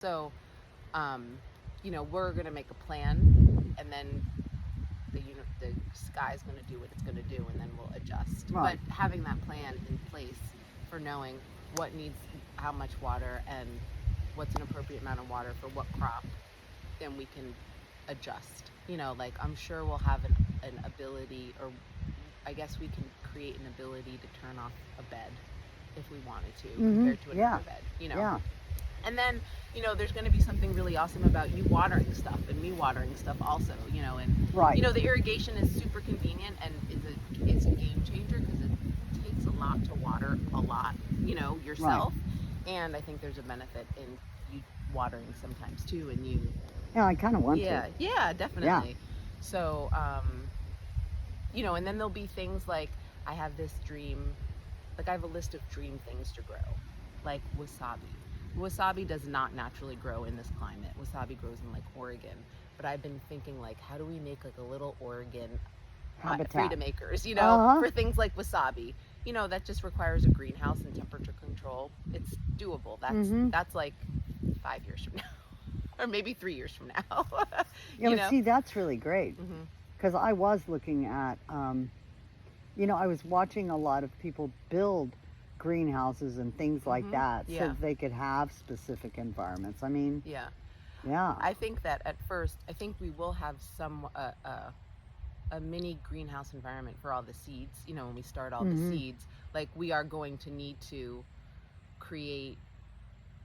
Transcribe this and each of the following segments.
So, we're going to make a plan, and then the sky's going to do what it's going to do, and then we'll adjust. But Right. having that plan in place for knowing what needs how much water and what's an appropriate amount of water for what crop, then we can adjust. Like I'm sure we'll have an ability, or I guess we can create an ability to turn off a bed if we wanted to, compared to Yeah. another bed. Yeah. And then, there's going to be something really awesome about you watering stuff and me watering stuff also, and, Right. the irrigation is super convenient and it's a game changer because it takes a lot to water a lot, yourself. Right. And I think there's a benefit in you watering sometimes too, and you. Yeah, I kind of want Yeah, to. yeah, definitely. So, and then there'll be things like I have this dream, like I have a list of dream things to grow, like wasabi. Wasabi does not naturally grow in this climate. Wasabi grows in like Oregon, but I've been thinking like, how do we make like a little Oregon freedom acres, for things like wasabi? That just requires a greenhouse and temperature control. It's doable. That's like 5 years from now, or maybe 3 years from now. Yeah, but see, that's really great Mhm. because I was looking at, I was watching a lot of people build greenhouses and things like that so Yeah. that they could have specific environments. I mean, Yeah. yeah. I think that at first, I think we will have some a mini greenhouse environment for all the seeds. When we start all the seeds, like we are going to need to create,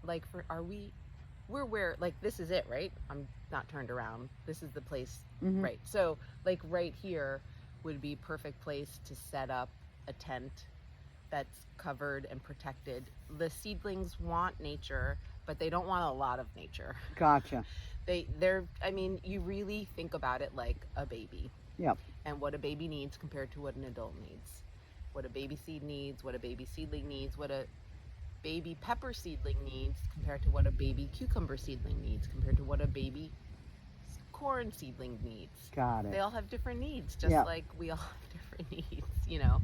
like we're where, like this is it, right? I'm not turned around. This is the place, right? So like right here would be perfect place to set up a tent that's covered and protected. The seedlings want nature, but they don't want a lot of nature. Gotcha. I mean, you really think about it like a baby. Yep. And what a baby needs compared to what an adult needs. What a baby seed needs, what a baby seedling needs, what a baby pepper seedling needs compared to what a baby cucumber seedling needs, compared to what a baby corn seedling needs. Got it. They all have different needs, just like we all have different needs, yeah.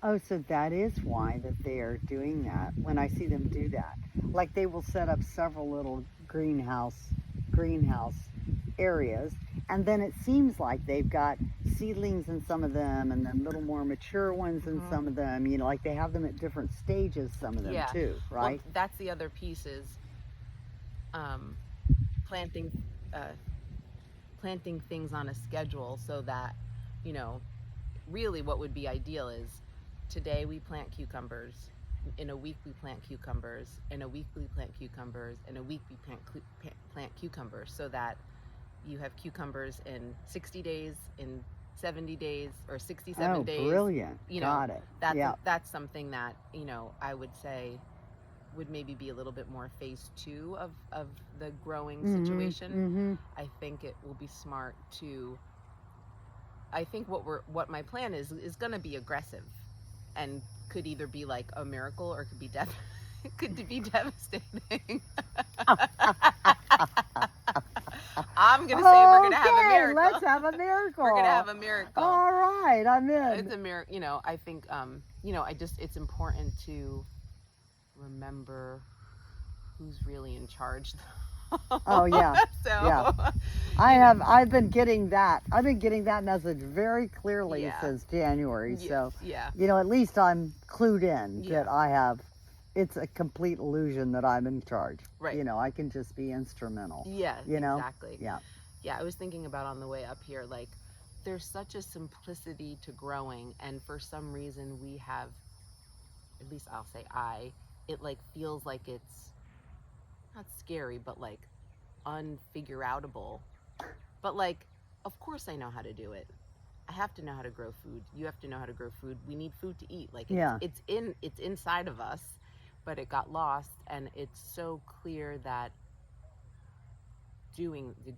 Oh, so that is why that they are doing that. When I see them do that, like they will set up several little greenhouse areas, and then it seems like they've got seedlings in some of them, and then little more mature ones in some of them. Like they have them at different stages, some of them too, right? Well, that's the other piece is planting things on a schedule so that really what would be ideal is today we plant cucumbers, in a week we plant cucumbers, in a week we plant cucumbers, in a week we plant cucumbers, so that you have cucumbers in 60 days, in 70 days, or 67 days. Oh, brilliant. Got it. That's something that I would say would maybe be a little bit more phase 2 of the growing situation. I think it will be smart to, I think what my plan is going to be aggressive, and could either be like a miracle or could be could be devastating. I'm gonna say we're gonna have a miracle. Let's have a miracle. We're gonna have a miracle. All right, I'm in. It's a miracle. I think it's important to remember who's really in charge. Oh yeah. So yeah. I've been getting that message very clearly since January. So at least I'm clued in that it's a complete illusion that I'm in charge. Right. I can just be instrumental. Yeah. Exactly. Yeah. Yeah. I was thinking about on the way up here, like there's such a simplicity to growing, and for some reason we have, at least I'll say it like feels like it's not scary, but like unfigure-outable. But like, of course I know how to do it. I have to know how to grow food. You have to know how to grow food. We need food to eat. Like it's inside of us, but it got lost. And it's so clear that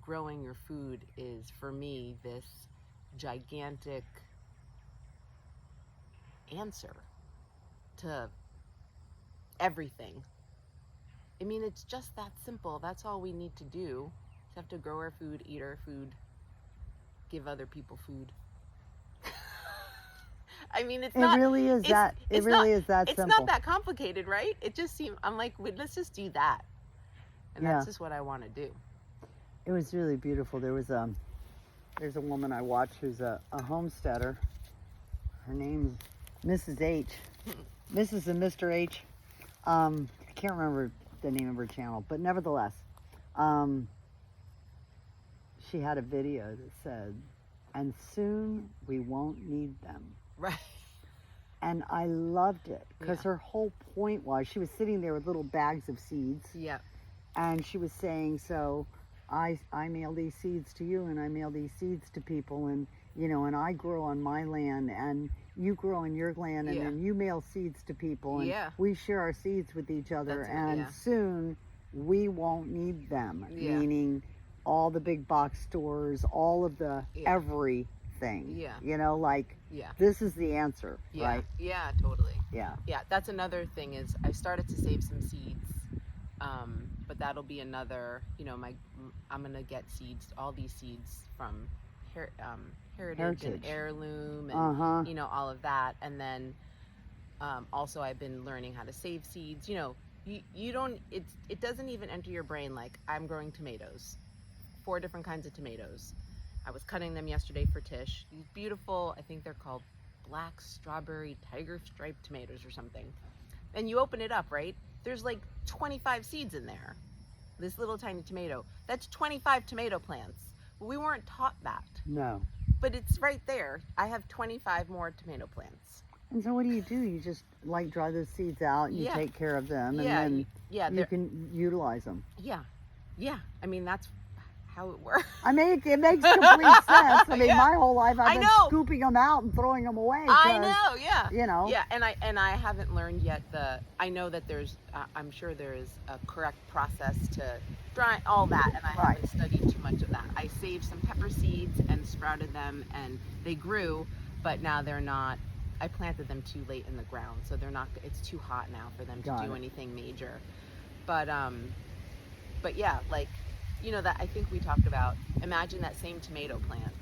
growing your food is, for me, this gigantic answer to everything. I mean, it's just that simple. That's all we need to do. Just have to grow our food, eat our food, give other people food. I mean, it's it not. Really is that. It really is that simple. It's not that complicated, right? It just seemed. I'm like, let's just do that, and that's just what I want to do. It was really beautiful. There's a woman I watch who's a homesteader. Her name's Mrs. H. Mrs. and Mr. H. I can't remember the name of her channel, but nevertheless, she had a video that said, "And soon we won't need them." Right. And I loved it because her whole point was she was sitting there with little bags of seeds. Yeah. And she was saying, so I mail these seeds to you, and I mail these seeds to people, and and I grow on my land, and you grow on your land, and then you mail seeds to people, and we share our seeds with each other, and soon we won't need them. Meaning all the big box stores, all of the everything. This is the answer, right? Yeah, totally. Yeah. That's another thing is I started to save some seeds, but that'll be another. I'm gonna get seeds, all these seeds from Heritage and Heirloom, and all of that, and then also I've been learning how to save seeds. You don't. It doesn't even enter your brain like I'm growing tomatoes, 4 different kinds of tomatoes. I was cutting them yesterday for Tish. These beautiful, I think they're called black strawberry tiger striped tomatoes or something. And you open it up, right? There's like 25 seeds in there. This little tiny tomato. That's 25 tomato plants. We weren't taught that. No. But it's right there. I have 25 more tomato plants. And so what do? You just dry those seeds out, and you take care of them, and then you can utilize them. Yeah. I mean, that's how it works. I mean, it makes complete sense. I mean, my whole life I've been scooping them out and throwing them away. I know, Yeah, and I haven't learned yet I know that there's, I'm sure there is a correct process to dry all that, and I haven't studied too much of that. I saved some pepper seeds and sprouted them, and they grew, but now they're not. I planted them too late in the ground, so they're not. It's too hot now for them to do anything major. But yeah, that I think we talked about. Imagine that same tomato plant,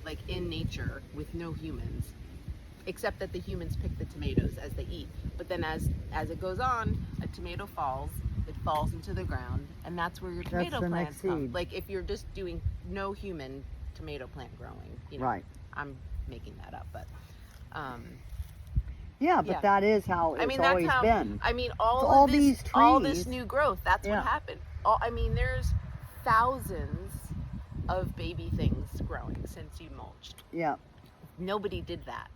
like in nature with no humans, except that the humans pick the tomatoes as they eat. But then as it goes on, a tomato falls. It falls into the ground, and that's where your tomato plants come. Like if you're just doing no human tomato plant growing, Right. I'm making that up, but. But that is how it's always been. I mean, all these trees, all this new growth. That's what happened. There's thousands of baby things growing since you mulched. Yeah. Nobody did that.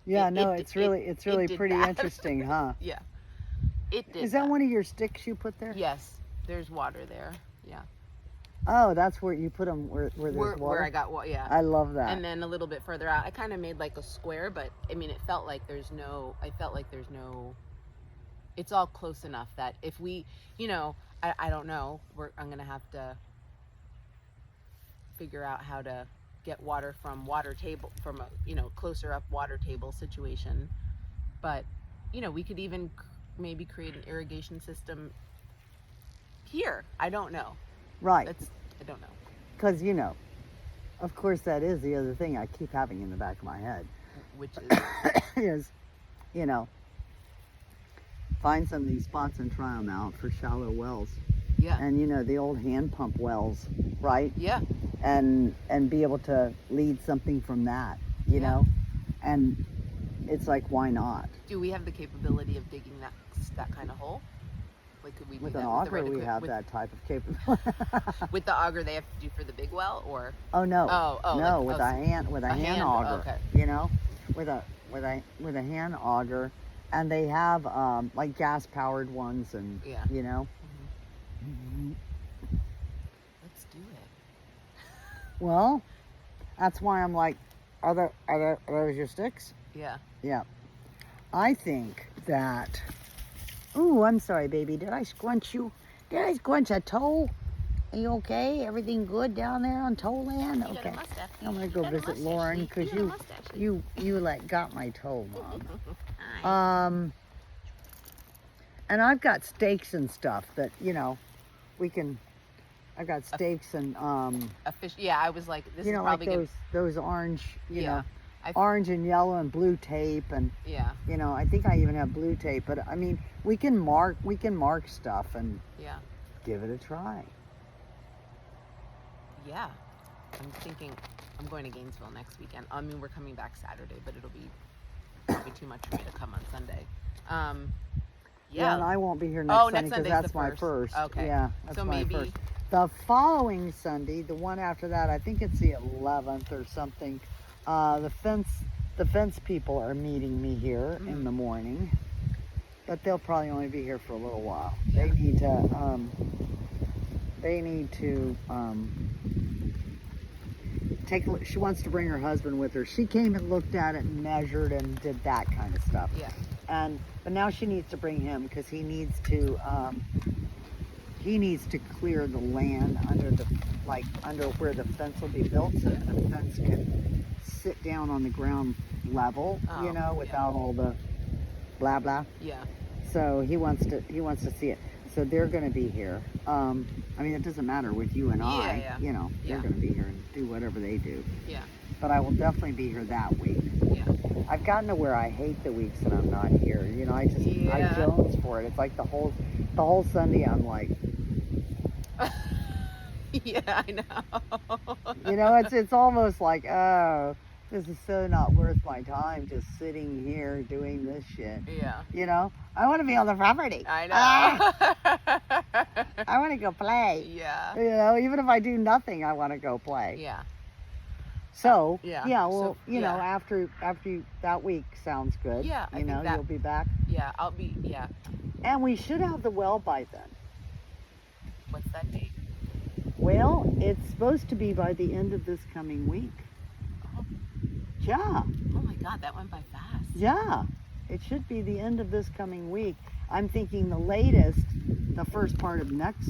It's really pretty interesting, huh? Yeah. It did. Is that one of your sticks you put there? Yes. There's water there. Yeah. Oh, that's where you put them, where there's water? Where I got water, yeah. I love that. And then a little bit further out, I kind of made like a square, but I mean, it felt like there's no, it's all close enough that if we, I don't know, I'm going to have to figure out how to get water from a, closer up water table situation. But, we could even maybe create an irrigation system here. I don't know. Right. I don't know. Because, of course that is the other thing I keep having in the back of my head. Which is, find some of these spots and try them out for shallow wells. Yeah. And, the old hand pump wells, right? Yeah. And be able to lead something from that, know? And it's like, why not? Do we have the capability of digging that kind of hole? Like, could we do with that an auger? We have that type of capability. With the auger they have to do for the big well, or? Oh no. No, like, with a hand auger. Okay. With a hand auger, and they have like gas powered ones, and Mm-hmm. Let's do it. Well, that's why I'm like, are those your sticks? Yeah. Yeah. I think that. Ooh, I'm sorry, baby. Did I squinch you? Did I squinch a toe? Are you okay? Everything good down there on toe land? Okay. I'm gonna go visit Loren because you got my toe, Mom. And I've got stakes and stuff that we can I got steaks and a fish. Yeah, I was like, this you is know, probably like those orange, you know, orange and yellow and blue tape, and you know, I think I even have blue tape. But I mean, we can mark stuff and give it a try. Yeah, I'm thinking I'm going to Gainesville next weekend. I mean, we're coming back Saturday, but it'll be probably too much for me to come on Sunday. Yeah, and I won't be here next Sunday because that's my first. Okay. Yeah, that's so my maybe first. The following Sunday, the one after that, I think it's the 11th or something. The fence people are meeting me here in the morning, but they'll probably only be here for a little while. Yeah. They need to take. She wants to bring her husband with her. She came and looked at it and measured and did that kind of stuff. Yeah. But now she needs to bring him because he needs to clear the land under where the fence will be built, so that the fence can sit down on the ground level, you know, without all the blah blah. Yeah. So he wants to see it. So they're going to be here. I mean, it doesn't matter with you and I. You know, they're going to be here and do whatever they do. Yeah. But I will definitely be here that week. Yeah. I've gotten to where I hate the weeks that I'm not here. You know, I jones for it. It's like the whole Sunday I'm like. Yeah, I know. You know, it's almost like, oh, this is so not worth my time just sitting here doing this shit. Yeah. You know, I want to be on the property. I know. I want to go play. Yeah. You know, even if I do nothing, I want to go play. Yeah. So, well, so, you know, after that week sounds good. Yeah, you know, you'll be back. Yeah, I'll be, And we should have the well by then. What's that date? Well, it's supposed to be by the end of this coming week. Oh. Yeah. Oh my God, that went by fast. Yeah. It should be the end of this coming week. I'm thinking the latest, the first part of the next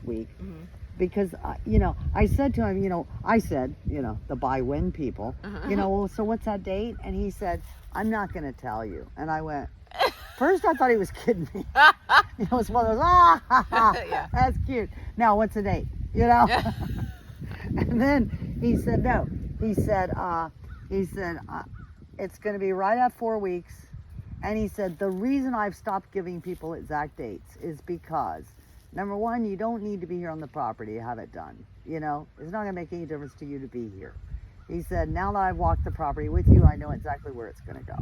week. Mm-hmm. Because, you know, I said to him, the by-when people, you know, well, so what's that date? And he said, I'm not going to tell you. And I went, first I thought he was kidding me. It was one of those, that's cute. Now, what's the date? You know? And then he said, no. He said, it's going to be right at 4 weeks. And he said, the reason I've stopped giving people exact dates is because, number one, you don't need to be here on the property to have it done. You know, it's not going to make any difference to you to be here. He said, now that I've walked the property with you, I know exactly where it's going to go.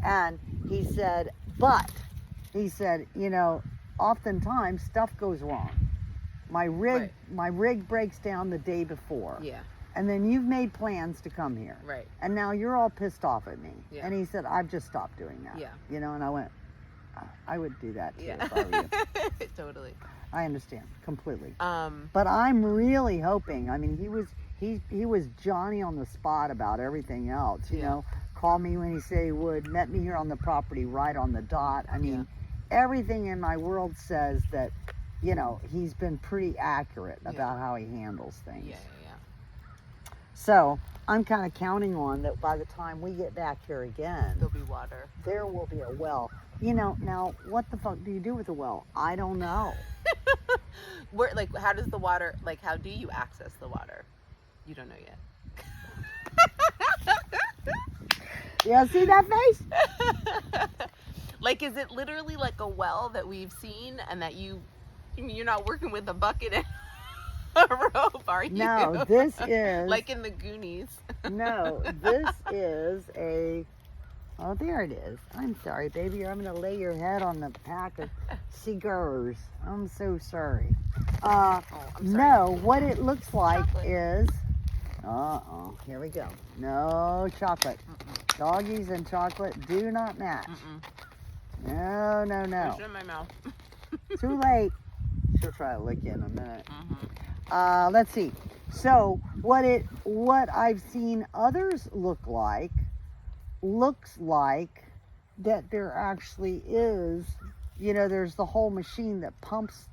And he said, you know, oftentimes stuff goes wrong. My rig breaks down the day before. Yeah. And then you've made plans to come here. Right. And now you're all pissed off at me. Yeah. And he said, I've just stopped doing that. Yeah. You know, and I went, I would do that too if I were you. Totally. I understand completely. But I'm really hoping. I mean, he was Johnny on the spot about everything else. You know, called me when he said he would, met me here on the property right on the dot. I mean, everything in my world says that, you know, he's been pretty accurate about how he handles things. Yeah. So I'm kind of counting on that by the time we get back here again, there'll be water. There will be a well. You know, now what the fuck do you do with the well? I don't know. Where, like, how does the water, like, how do you access the water? You don't know yet. Yeah, see that face? Like, is it literally like a well that we've seen and that you're not working with a bucket and a rope, are you? No, this is... like in the Goonies. No, this is a... Oh, there it is. I'm sorry, baby. I'm going to lay your head on the pack of cigars. I'm so sorry. I'm sorry. No, what it looks like is... Here we go. No chocolate. Mm-mm. Doggies and chocolate do not match. Mm-mm. No. It's in my mouth. Too late. She'll try to lick you in a minute. Mm-hmm. Let's see. So what I've seen others looks like that there actually is, you know, there's the whole machine that pumps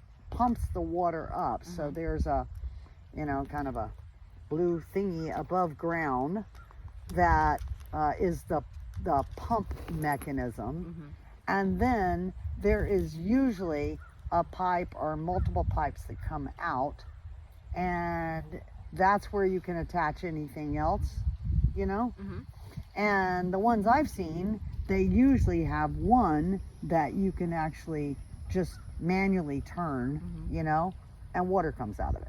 the water up. Mm-hmm. So there's a, you know, kind of a blue thingy above ground that is the pump mechanism. Mm-hmm. And then there is usually a pipe or multiple pipes that come out, and that's where you can attach anything else, you know. And the ones I've seen, they usually have one that you can actually just manually turn, you know, and water comes out of it.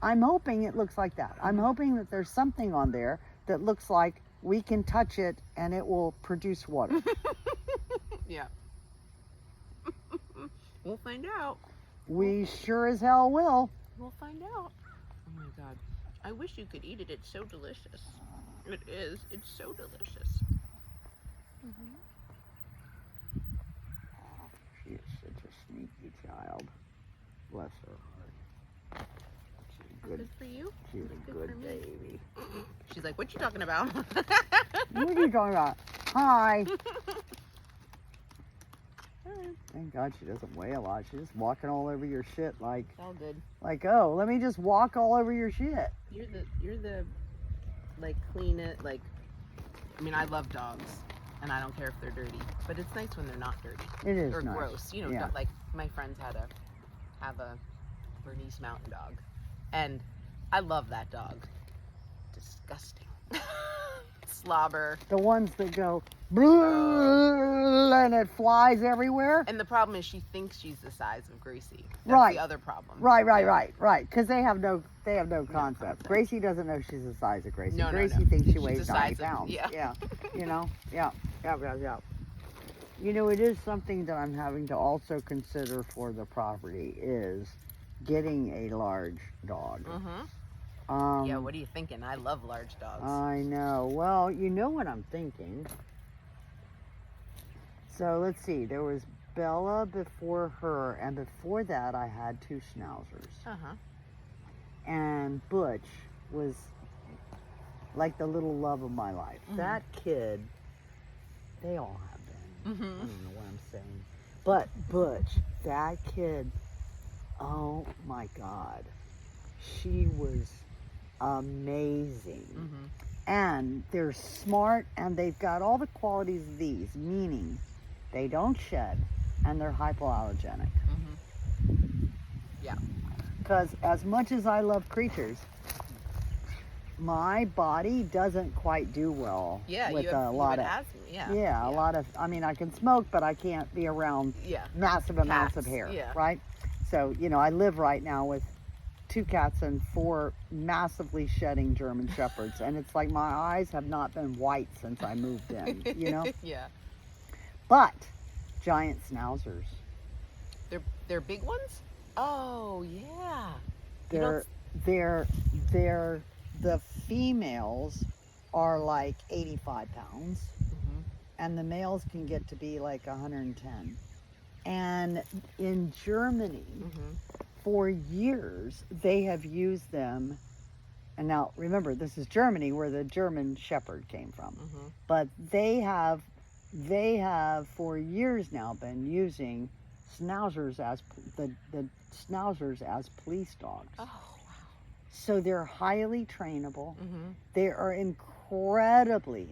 I'm hoping it looks like that. I'm hoping that there's something on there that looks like we can touch it and it will produce water. Yeah. We'll find out. We sure as hell will. We'll find out. Oh my God. I wish you could eat it. It's so delicious. It is. It's so delicious. She is such a sneaky child. Bless her heart. She's a good for you. She's a good baby. She's like, what you talking about? What are you talking about? Hi. Thank God she doesn't weigh a lot. She's just walking all over your shit like. All good. Like, oh, let me just walk all over your shit. You're the like clean it like. I mean, I love dogs, and I don't care if they're dirty, but it's nice when they're not dirty. It is or nice. Gross. You know, like my friends have a Bernese Mountain Dog, and I love that dog. Disgusting. Slobber. The ones that go and it flies everywhere. And the problem is she thinks she's the size of Gracie. That's right. The other problem. Right. Because they have no concept. Gracie doesn't know she's the size of Gracie. Gracie thinks she weighs 90 pounds. Yeah. You know. Yeah. You know, it is something that I'm having to also consider for the property is getting a large dog. Yeah, what are you thinking? I love large dogs. I know. Well, you know what I'm thinking. So let's see. There was Bella before her, and before that I had 2 schnauzers. And Butch was like the little love of my life. That kid, they all have been. I don't know what I'm saying. But Butch, that kid, oh my God. She was amazing. And they're smart, and they've got all the qualities of these, meaning they don't shed and they're hypoallergenic. Yeah. Because as much as I love creatures, my body doesn't quite do well with a lot of asthma. A lot of, I mean, I can smoke, but I can't be around massive amounts of hair, right? So, you know, I live right now with 2 cats and 4 massively shedding German Shepherds, and it's like my eyes have not been white since I moved in, you know? But giant schnauzers. They're big ones? Oh, yeah. They're the females are like 85 pounds, and the males can get to be like 110. And in Germany, for years, they have used them. And now, remember, this is Germany, where the German Shepherd came from. But they have for years now been using schnauzers as the schnauzers as police dogs. Oh, wow. So they're highly trainable. They are incredibly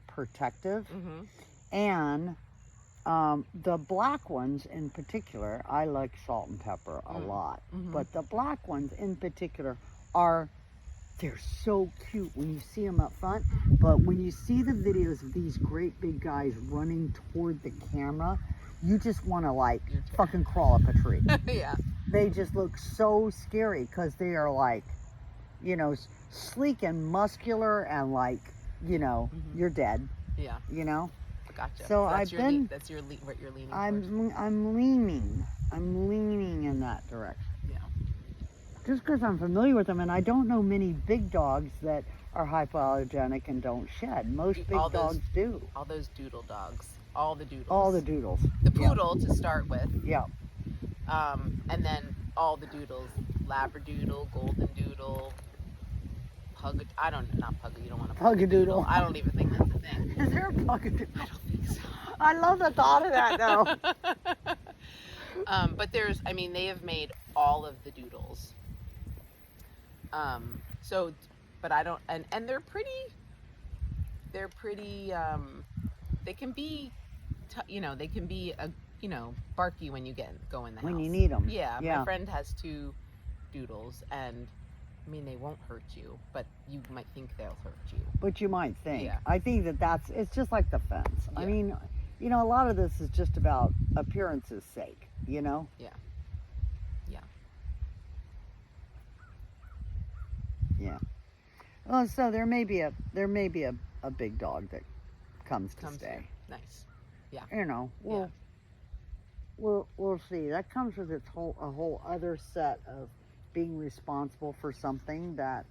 protective. And the black ones in particular, I like salt and pepper a lot. But the black ones in particular they're so cute when you see them up front. But when you see the videos of these great big guys running toward the camera, you just want to like fucking crawl up a tree. They just look so scary because they are like, you know, sleek and muscular and like, you know, you're dead. You know. Gotcha. So that's I've been. That's what you're leaning. I'm leaning in that direction. Just because I'm familiar with them, and I don't know many big dogs that are hypoallergenic and don't shed. Most big dogs do. All those doodle dogs. All the doodles. All the doodles. The poodle to start with. And then all the doodles. Labradoodle, golden doodle, pug. I don't know. Not pug. You don't want to pug-a-doodle. I don't even think that's a thing. Is there a pug-a-doodle? I don't think so. I love the thought of that, though. But they have made all of the doodles. But I don't, and they're pretty, they can be they can be barky when you go in the house. When you need them. Yeah. My friend has 2 doodles, and I mean, they won't hurt you, but you might think they'll hurt you. But you might think. Yeah. I think it's just like the fence. Yeah. I mean, a lot of this is just about appearance's sake, Yeah. Yeah. Yeah. Well, so there may be a big dog that comes to stay. Here. Nice. Yeah. We'll see. That comes with a whole other set of being responsible for something that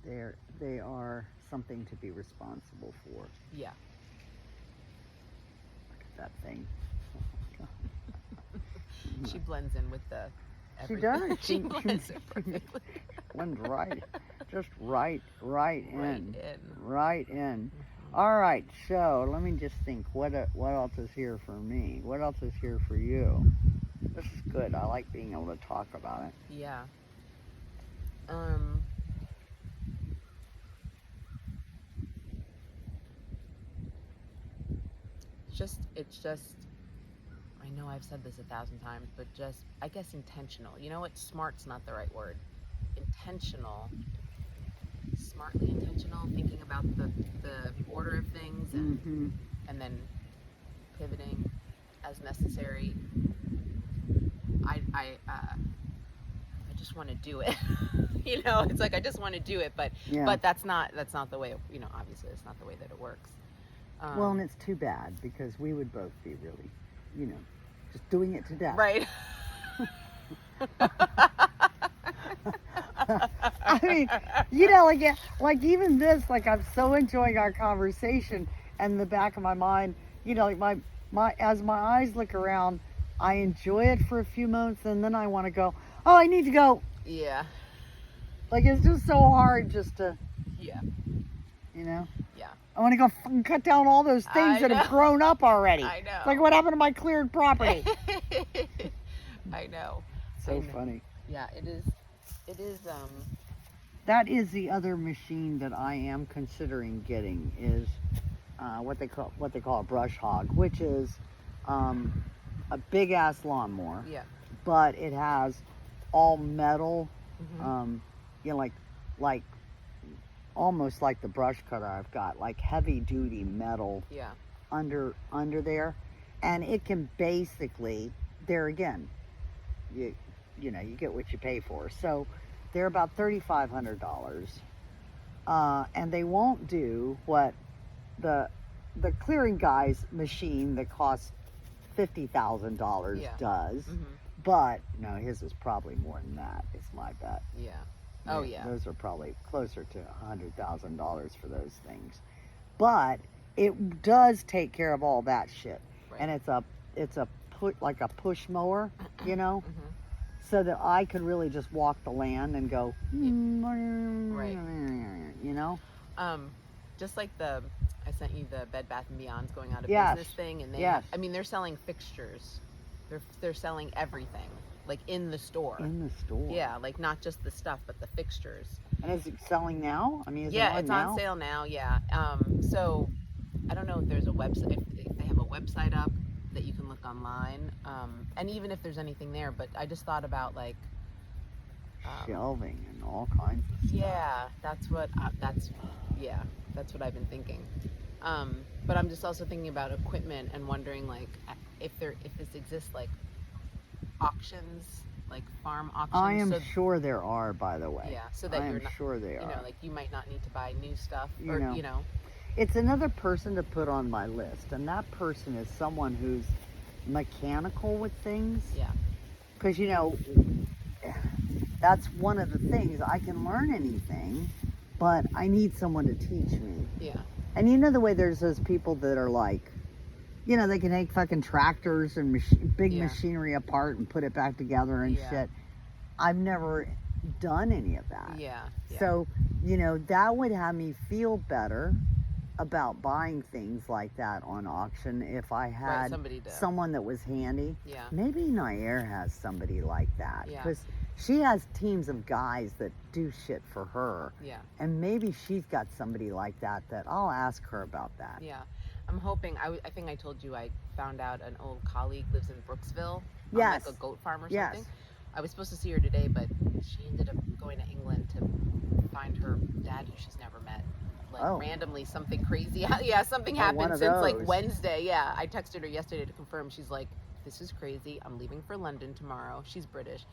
they are something to be responsible for. Yeah. Look at that thing. Oh my God. She blends in with the everything. She does. She blends in perfectly. Blends right. Just right in. Right in. Mm-hmm. All right, so let me just think. What else is here for me? What else is here for you? This is good. I like being able to talk about it. Yeah. It's just, I know I've said this 1,000 times, but just, I guess intentional. You know what? Smart's not the right word. Intentional. Smartly intentional, thinking about the order of things and then pivoting as necessary. I just want to do it. It's like I just want to do it, but that's not the way. Obviously, it's not the way that it works. Well, and it's too bad because we would both be really, just doing it to death. Right. I mean, like even this, like I'm so enjoying our conversation, and in the back of my mind, like my as my eyes look around, I enjoy it for a few moments, and then I want to go. Oh, I need to go. Yeah. Like it's just so hard just to. Yeah. Yeah. I want to go fucking cut down all those things that have grown up already. I know. Like what happened to my cleared property? I know. So funny. Yeah, it is. It is. That is the other machine that I am considering getting is what they call a brush hog, which is a big ass lawnmower. Yeah. But it has all metal, like almost like the brush cutter I've got, like heavy duty metal. Yeah. Under there, and it can basically there again. You get what you pay for. So they're about $3,500, and they won't do what the clearing guy's machine that costs $50,000 does. But no, his is probably more than that. It's my bet. Yeah. Oh yeah. Those are probably closer to $100,000 for those things, but it does take care of all that shit. Right. And it's a push mower, so that I could really just walk the land and go, right. Just like I sent you the Bed Bath & Beyond's going out of business thing, and they're selling fixtures. They're selling everything, like in the store. Yeah, like not just the stuff, but the fixtures. And is it selling now? I mean, it's on sale now. Yeah. So I don't know if there's a website. If they have a website up that you can look online, and even if there's anything there. But I just thought about like shelving and all kinds of stuff. Yeah, that's what I've been thinking. But I'm just also thinking about equipment and wondering like if this exists like auctions, like farm auctions. I am sure there are, by the way. Yeah, so that you're not, sure they are. Like you might not need to buy new stuff, It's another person to put on my list, and that person is someone who's mechanical with things. Yeah. Because that's one of the things. I can learn anything, but I need someone to teach me. Yeah. And the way there's those people that are like, they can take fucking tractors and big machinery apart and put it back together and shit. I've never done any of that. Yeah. So, that would have me feel better about buying things like that on auction if I had someone that was handy. Yeah. Maybe Nair has somebody like that. Yeah. she has teams of guys that do shit for her. Yeah. And maybe she's got somebody like that I'll ask her about that. Yeah. I'm hoping, I think I told you I found out an old colleague lives in Brooksville. Yes. On like a goat farm or something. Yes. I was supposed to see her today, but she ended up going to England to find her dad who she's never met. Like randomly something crazy. Yeah, something happened since like Wednesday. Yeah, I texted her yesterday to confirm. She's like, this is crazy. I'm leaving for London tomorrow. She's British.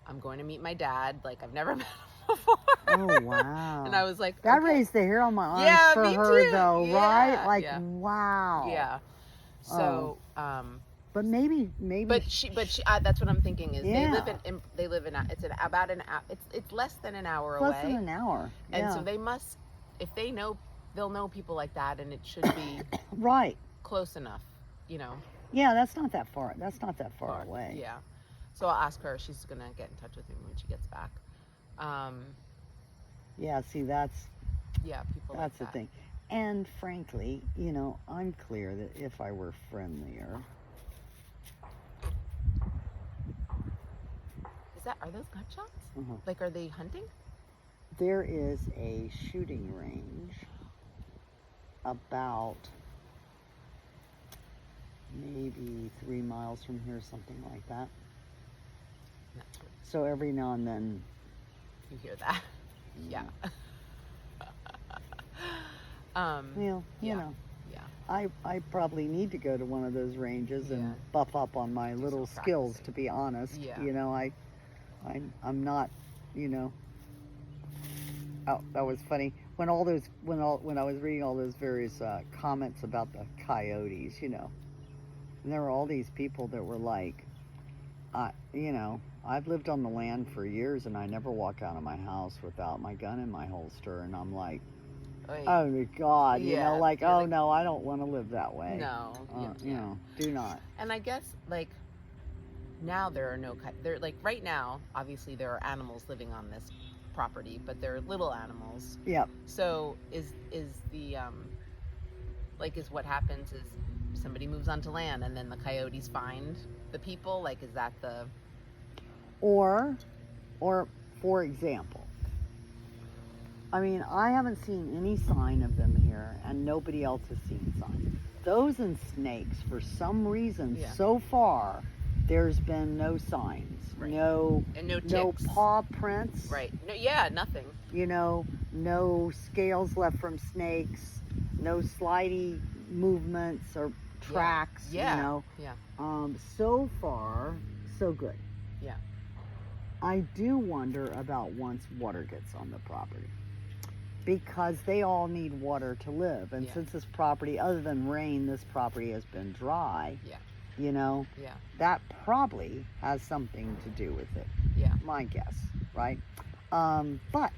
I'm going to meet my dad. Like, I've never met him before. Oh, wow. And I was like, that raised the hair on my arms for her too. Though, yeah, right? Like, wow. Yeah. So, but maybe. But she. That's what I'm thinking is they live in. It's about an hour. It's less than an hour away. Less than an hour. And so they must, if they know, they'll know people like that, and it should be right. Close enough, Yeah, that's not that far. That's not that far away. Yeah. So I'll ask her. She's gonna get in touch with me when she gets back. Yeah. See, that's. Yeah, people. That's like the thing. And frankly, I'm clear that if I were friendlier. Are those gunshots? Mm-hmm. Like, are they hunting? There is a shooting range about maybe 3 miles from here, something like that. So every now and then you hear that. Yeah. Well, you know. Yeah. I probably need to go to one of those ranges and buff up on my little skills, to be honest. Yeah. I'm not, Oh, that was funny. When I was reading all those various comments about the coyotes, and there were all these people that were like, I've lived on the land for years and I never walk out of my house without my gun in my holster, and I'm like, oh my God, oh no, I don't want to live that way. No, do not. And I guess like now there are no like right now, obviously there are animals living on this property, but they're little animals. Yep. So is the is what happens is somebody moves onto land and then the coyotes find the people? Like, is that the... Or for example, I mean, I haven't seen any sign of them here, and nobody else has seen signs. Those and snakes, for some reason, so far, there's been no signs. Right. No paw prints. Right. No, nothing. No scales left from snakes. No slidey movements or tracks. Yeah. So far, so good. Yeah. I do wonder about once water gets on the property, because they all need water to live. And since this property, other than rain, this property has been dry. Yeah. That probably has something to do with it. Yeah. My guess, right? But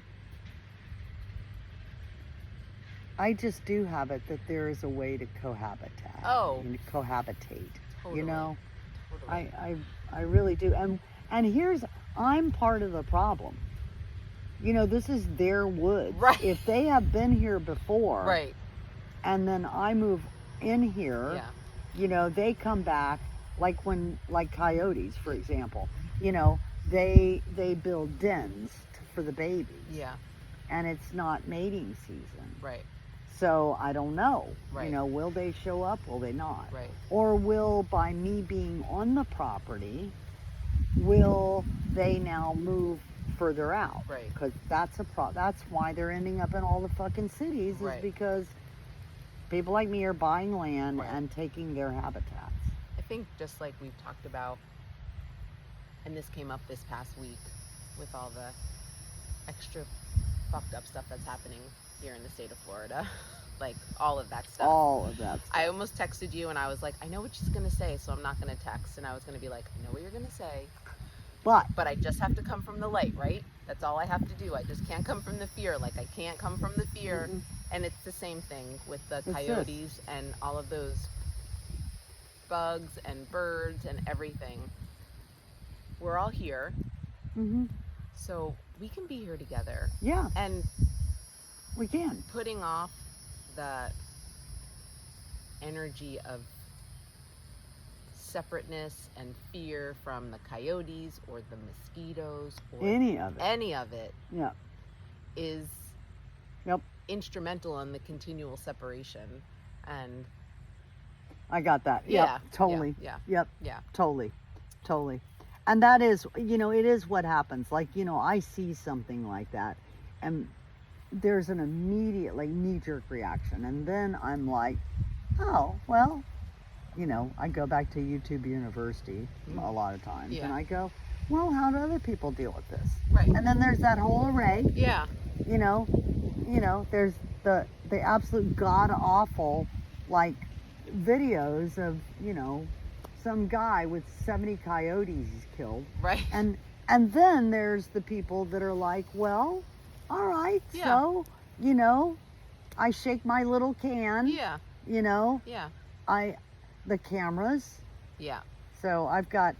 I just do have it that there is a way to cohabitate. Oh. And cohabitate. Totally. Totally. I really do. And I'm part of the problem. This is their woods. Right. If they have been here before. Right. And then I move in here. Yeah. They come back, like coyotes, for example, they build dens for the babies. Yeah. And it's not mating season. Right. So I don't know. Right. Will they show up? Will they not? Right. Or will, by me being on the property, will they now move further out? Right. Because that's why they're ending up in all the fucking cities, is because people like me are buying land and taking their habitats. I think just like we've talked about, and this came up this past week with all the extra fucked up stuff that's happening here in the state of Florida. Like all of that stuff. All of that stuff. I almost texted you and I was like, I know what she's going to say, so I'm not going to text. And I was going to be like, I know what you're going to say. But I just have to come from the light, right? That's all I have to do. I just can't come from the fear. Like, I can't come from the fear. Mm-hmm. And it's the same thing with the coyotes and all of those bugs and birds and everything. We're all here. Mm-hmm. So we can be here together. Yeah. And we can. Putting off the energy of separateness and fear from the coyotes or the mosquitoes or any of it. Yeah. Is instrumental in the continual separation. And I got that. Yeah. Yep, totally. Yeah. Yep. Yeah. Totally. And that is, it is what happens. Like, I see something like that and there's an immediate knee-jerk reaction. And then I'm like, oh, well, I go back to YouTube University a lot of times and I go, well, how do other people deal with this? Right. And then there's that whole array. Yeah. There's the absolute god-awful, videos of, some guy with 70 coyotes he's killed. Right. And then there's the people that are like, well, all right, so, I shake my little can. Yeah. Yeah. The cameras. Yeah. So I've got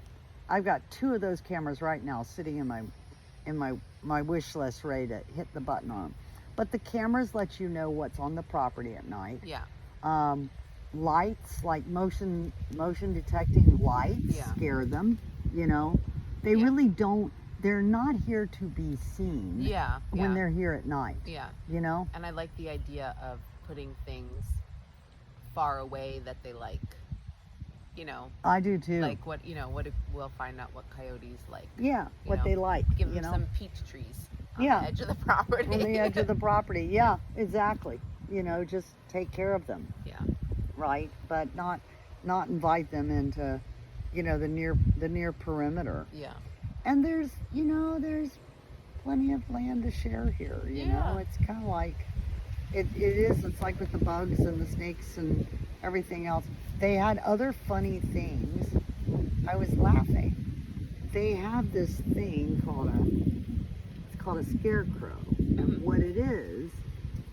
2 of those cameras right now sitting in my wish list ready to hit the button on them. But the cameras let you know what's on the property at night. Yeah. Lights, like motion detecting lights, scare them. They really don't. They're not here to be seen. Yeah. When they're here at night. Yeah. And I like the idea of putting things far away that they like. I do too. Like what if we'll find out what coyotes like. Yeah, what they like. Give them some peach trees on the edge of the property. On the edge of the property. Yeah, exactly. Just take care of them. Yeah. Right, but not invite them into, the near perimeter. Yeah. And there's plenty of land to share here. You know, it's kind of like it's like with the bugs and the snakes and everything else. They had other funny things. I was laughing. They have this thing called a scarecrow, and what it is,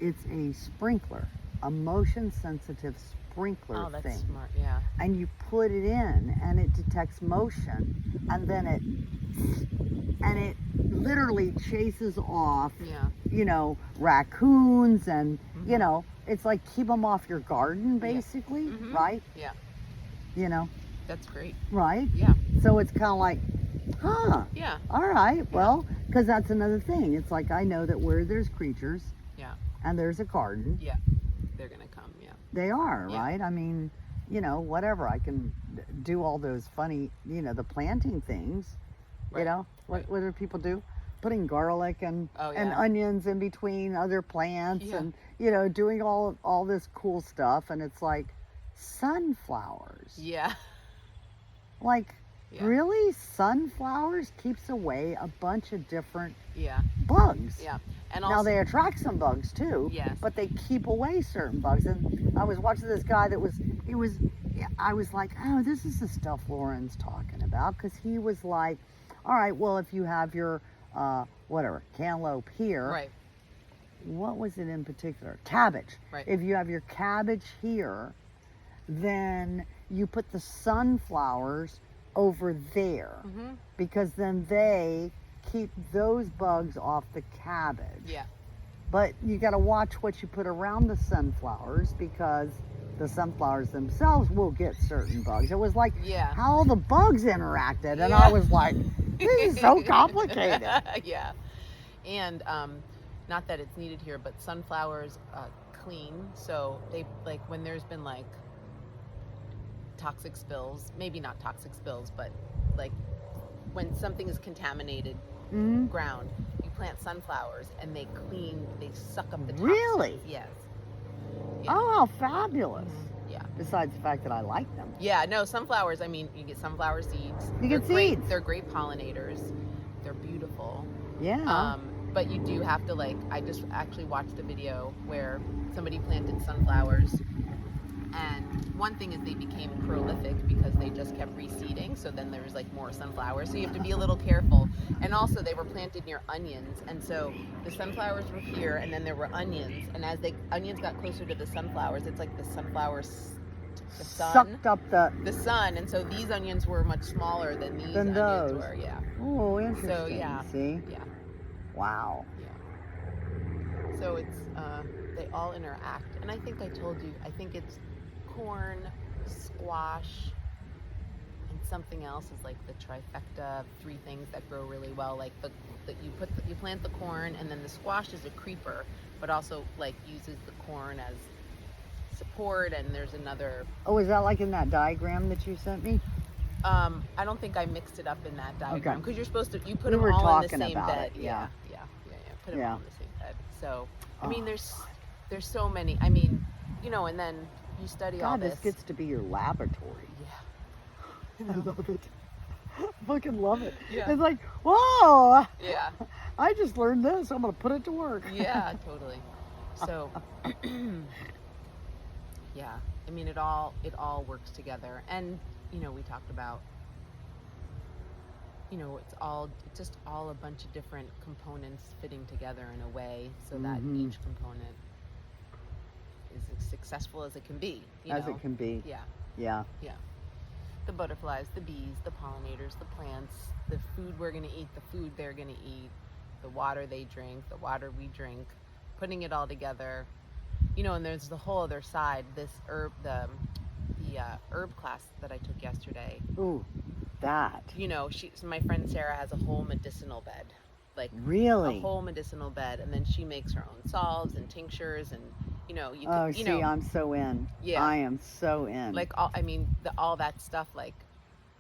it's a sprinkler, a motion sensitive sprinkler Oh, that's thing. smart. Yeah. And you put it in and it detects motion, and then it literally chases off raccoons and it's like keep them off your garden basically. Right? Yeah. That's great. Right? Yeah. So it's kind of like, yeah, all right, well, because that's another thing. It's like I know that where there's creatures and there's a garden, they're gonna come. they are, right? I mean, whatever, I can do all those funny, the planting things. What do people do? Putting garlic and onions in between other plants and doing all this cool stuff, and it's like sunflowers. Really, sunflowers keeps away a bunch of different bugs. And also, now they attract some bugs too. But they keep away certain bugs. And I was watching this guy I was like, oh, this is the stuff Loren's talking about, because he was like, all right, well, if you have your cantaloupe here. Right. What was it in particular? Cabbage. Right. If you have your cabbage here, then you put the sunflowers over there, because then they keep those bugs off the cabbage. But you got to watch what you put around the sunflowers, because the sunflowers themselves will get certain bugs. It was like how the bugs interacted, and I was like, this is so complicated. And not that it's needed here, but sunflowers clean. So they when there's been toxic spills, maybe not toxic spills, but when something is contaminated ground, you plant sunflowers and they suck up the toxins. Really? Yes. Oh, fabulous. Yeah. Besides the fact that I like them. Yeah, no, sunflowers, I mean, you get sunflower seeds. You get seeds. They're great pollinators. They're beautiful. Yeah. But you do have to I just actually watched a video where somebody planted sunflowers, and one thing is they became prolific because they just kept reseeding, so then there was more sunflowers, so you have to be a little careful. And also they were planted near onions, and so the sunflowers were here and then there were onions, and as onions got closer to the sunflowers, it's like the sunflowers sucked up the sun, and so these onions were much smaller than these onions were. Oh, interesting. So See? Wow. So it's they all interact, and I think I told you, I think it's corn, squash, something else is like the trifecta of 3 things that grow really well. Like you plant the corn, and then the squash is a creeper, but also like uses the corn as support. And there's another. Oh, is that like in that diagram that you sent me? I don't think I mixed it up in that diagram, because you're supposed to, you put them were all in the talking same about bed. it, yeah. Put them all in the same bed. So I mean, there's so many. I mean, you know, and then you study all this. This gets to be your laboratory. Yeah. I love it. I fucking love it. Yeah. It's like, whoa. Yeah. I just learned this. I'm gonna put it to work. Yeah, totally. So, yeah. I mean, it all works together. And you know, we talked about, you know, it's just all a bunch of different components fitting together in a way so that each component is as successful as it can be. As it can be. Yeah. Yeah. Yeah. The butterflies, the bees, the pollinators, the plants, the food we're going to eat, the food they're going to eat, the water they drink, the water we drink, putting it all together. You know, and there's the whole other side, this herb, the herb class that I took yesterday. Ooh, that. You know, my friend Sarah has a whole medicinal bed. Like, really? A whole medicinal bed, and then she makes her own salves and tinctures, and you know, I'm so in. Yeah, I am so in. Like all that stuff, like,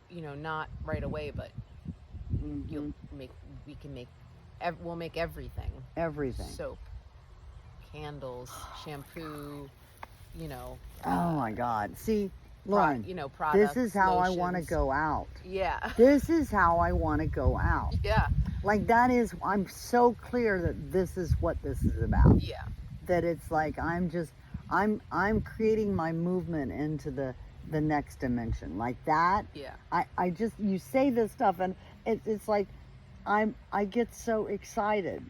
you know, not right away, but we'll make everything. Everything. Soap, candles, shampoo, you know. Oh my God. See, Loren, you know, products, this is how lotions. I want to go out. Yeah. This is how I want to go out. Yeah. Like I'm so clear that this is what this is about. Yeah. That it's like I'm creating my movement into the next dimension. Like that. Yeah. I just, you say this stuff and it's like I get so excited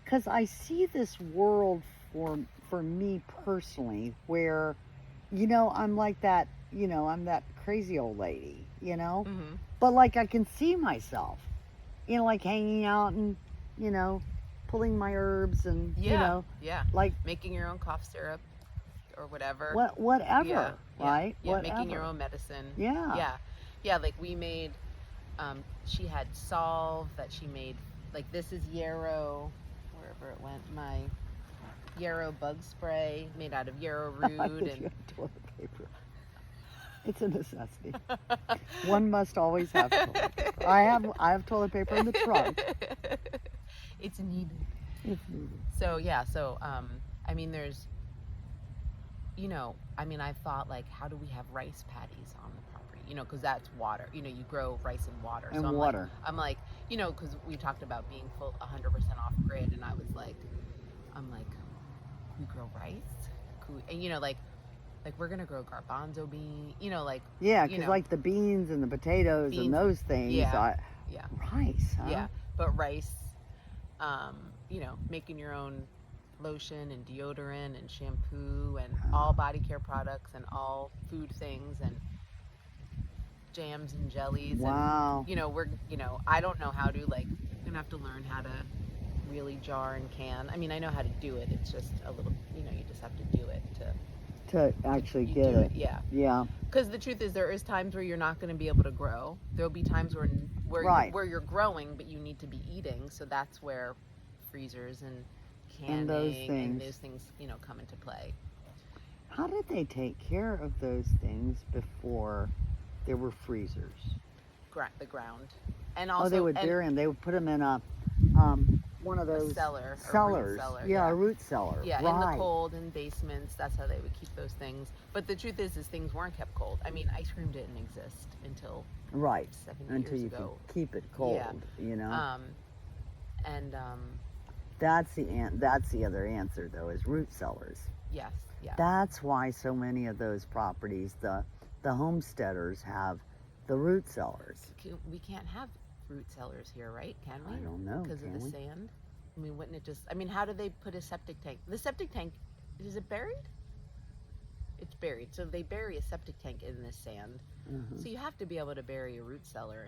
because I see this world for me personally where, you know, I'm like that, you know, I'm that crazy old lady, you know, but like I can see myself, you know, like hanging out and, you know, pulling my herbs and, you know, like making your own cough syrup or whatever. Whatever, right? Yeah, whatever. making your own medicine. Yeah. Yeah, like we made, she had salve that she made, like this is yarrow, wherever it went, my yarrow bug spray made out of yarrow root and toilet paper. It's a necessity. One must always have toilet paper. I have toilet paper in the trunk. It's needed. It's needed. So yeah, I mean, there's, you know, I mean, I thought like, how do we have rice paddies on the property? You know, because that's water. You know, you grow rice in water. And so water. I'm like, you know, because we talked about being 100% off grid, and I was like, I'm like, we grow rice? And you know, like we're gonna grow garbanzo bean, you know, like because like the beans and the potatoes and those things. Rice, huh? Yeah, but rice, you know, making your own lotion and deodorant and shampoo and all body care products and all food things and jams and jellies. Wow. And, you know, I don't know how to, like, I'm gonna have to learn how to really jar and can. I mean, I know how to do it. It's just a little, you know, you just have to do it to actually get it. Yeah. Because the truth is, there is times where you're not going to be able to grow. There'll be times where you're growing, but you need to be eating. So that's where freezers and canning and those things, you know, come into play. How did they take care of those things before there were freezers? The ground, and also they would bury them. They would put them in a one of those cellars. A root cellar. Yeah, in the cold, in basements. That's how they would keep those things. But the truth is things weren't kept cold. I mean, ice cream didn't exist until 7 years ago. Could keep it cold. You know. That's the other answer though, is root cellars. Yes. Yeah. That's why so many of those properties, the homesteaders have the root cellars. We can't have root cellars here, right? Can we? I don't know. Because of the sand? I mean, wouldn't it just... I mean, how do they put a septic tank? The septic tank, is it buried? It's buried. So they bury a septic tank in this sand. So you have to be able to bury a root cellar